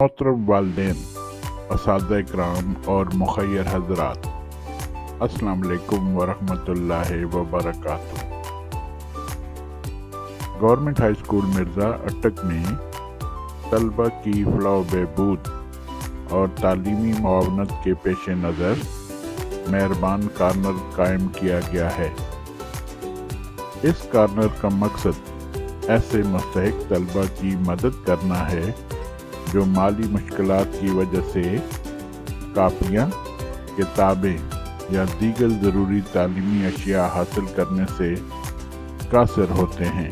محترم والدین، اساتذہ اکرام اور مخیر حضرات، السلام علیکم ورحمۃ اللہ وبرکاتہ۔ گورنمنٹ ہائی اسکول مرزا اٹک میں طلبہ کی فلاح و بہبود اور تعلیمی معاونت کے پیش نظر مہربان کارنر قائم کیا گیا ہے۔ اس کارنر کا مقصد ایسے مستحق طلبہ کی مدد کرنا ہے جو مالی مشکلات کی وجہ سے کاپیاں، کتابیں یا دیگر ضروری تعلیمی اشیاء حاصل کرنے سے قاصر ہوتے ہیں۔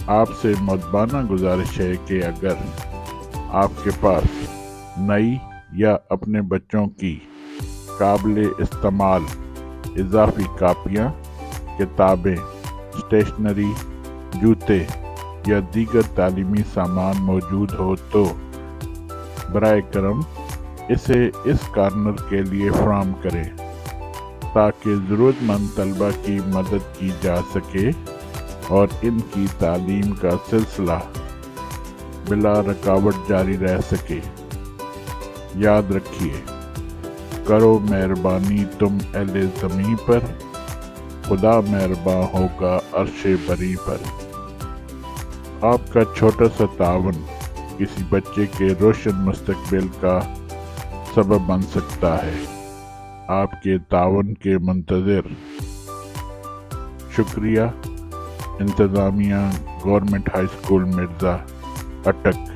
آپ سے مؤدبانہ گزارش ہے کہ اگر آپ کے پاس نئی یا اپنے بچوں کی قابل استعمال اضافی کاپیاں، کتابیں، اسٹیشنری، جوتے یا دیگر تعلیمی سامان موجود ہو تو برائے کرم اسے اس کارنر کے لیے فراہم کریں تاکہ ضرورت مند طلبہ کی مدد کی جا سکے اور ان کی تعلیم کا سلسلہ بلا رکاوٹ جاری رہ سکے۔ یاد رکھیے، کرو مہربانی تم اہل زمیں پر، خدا مہرباں ہوگا عرش بری پر۔ آپ کا چھوٹا سا تعاون کسی بچے کے روشن مستقبل کا سبب بن سکتا ہے۔ آپ کے تعاون کے منتظر۔ شکریہ۔ انتظامیہ، گورنمنٹ ہائی اسکول مرزا اٹک۔